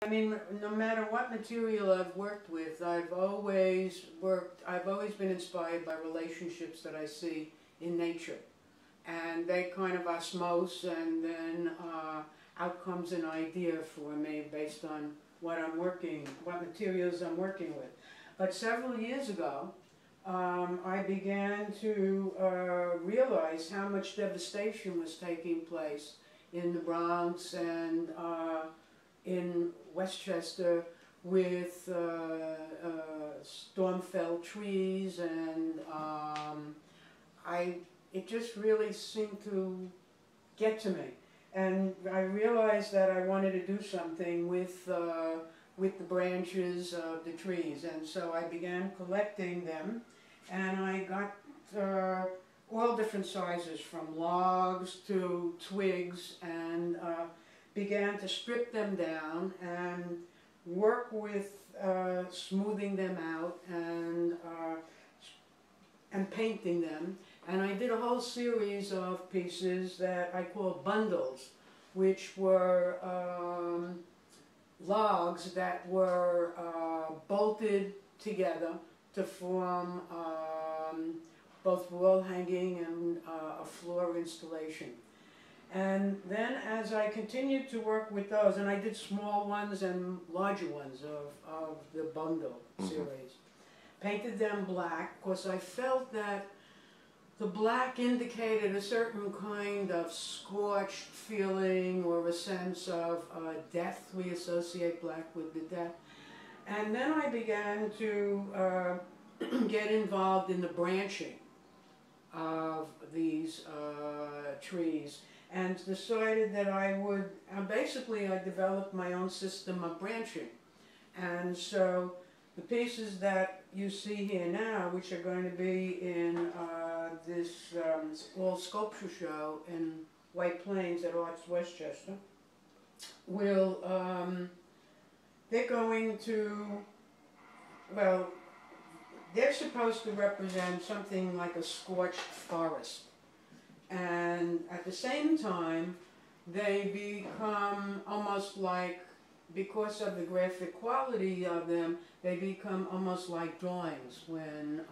I mean, no matter what material I've worked with, I've always been inspired by relationships that I see in nature. And they kind of osmose, and then out comes an idea for me based on what materials I'm working with. But several years ago, I began to realize how much devastation was taking place in the Bronx and in Westchester with storm-felled trees, and it just really seemed to get to me. And I realized that I wanted to do something with the branches of the trees, and so I began collecting them, and I got all different sizes, from logs to twigs, and began to strip them down and work with smoothing them out and painting them. And I did a whole series of pieces that I call bundles, which were logs that were bolted together to form both wall hanging and a floor installation. And then as I continued to work with those, and I did small ones and larger ones of the bundle series, painted them black because I felt that the black indicated a certain kind of scorched feeling, or a sense of death. We associate black with the death. And then I began to get involved in the branching of these trees, and decided that I would, basically I developed my own system of branching. And so the pieces that you see here now, which are going to be in this all sculpture show in White Plains at Arts Westchester, will, they're going to, well, they're supposed to represent something like a scorched forest. And at the same time, they become almost like, because of the graphic quality of them, they become almost like drawings when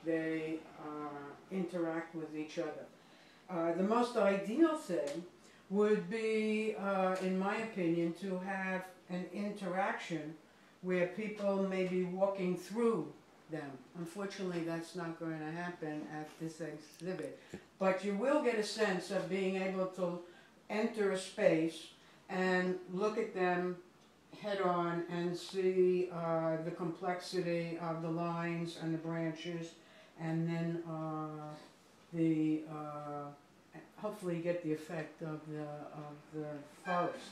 they interact with each other. The most ideal thing would be, in my opinion, to have an interaction where people may be walking through them. Unfortunately, that's not going to happen at this exhibit. But you will get a sense of being able to enter a space and look at them head on and see the complexity of the lines and the branches, and then hopefully get the effect of the forest.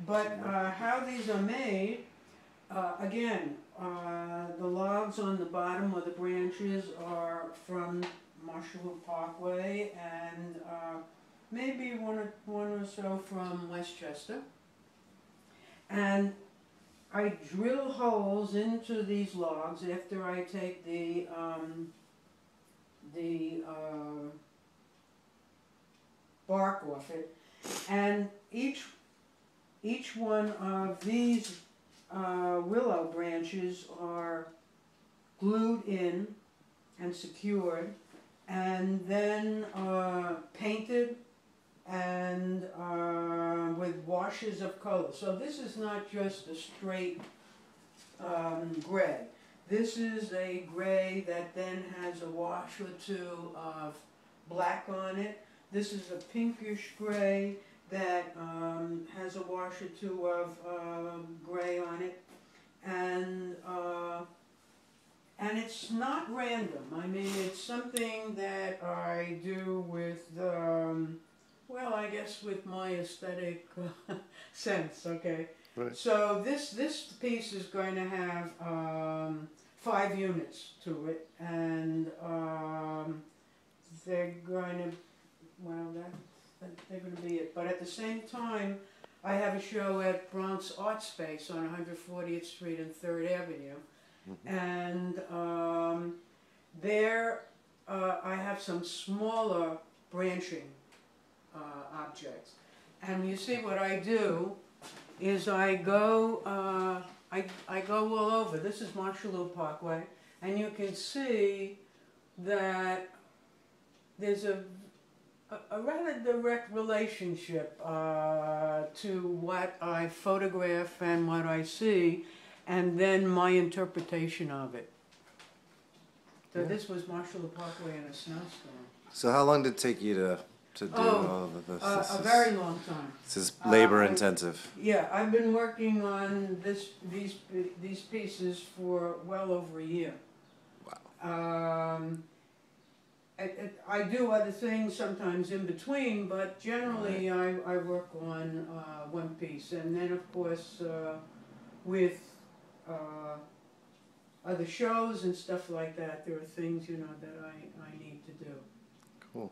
But how these are made, again, the logs on the bottom, or the branches, are from Marshallwood Parkway, and maybe one or so from Westchester. And I drill holes into these logs after I take the bark off it, and each one of these willow branches are glued in and secured, and then painted and with washes of color. So this is not just a straight gray. This is a gray that then has a wash or two of black on it. This is a pinkish gray that has a wash or two of gray on it, and it's not random. I mean, it's something that I do with, well, I guess with my aesthetic sense. Okay. Right. So this piece is going to have 5 units to it, and they're going to, well, they're going to be it. But at the same time, I have a show at Bronx Art Space on 140th Street and 3rd Avenue. And there I have some smaller branching objects. And you see what I do is I go all over. This is Marshalltown Parkway, and you can see that there's a rather direct relationship to what I photograph and what I see, and then my interpretation of it. So Yeah. this was Marshalltown Parkway in a snowstorm. So how long did it take you to do all of this? A very long time. This is labor intensive. Yeah, I've been working on these pieces for well over a year. Wow. I do other things sometimes in between, but generally I work on one piece, and then of course with other shows and stuff like that, there are things that I need to do. Cool.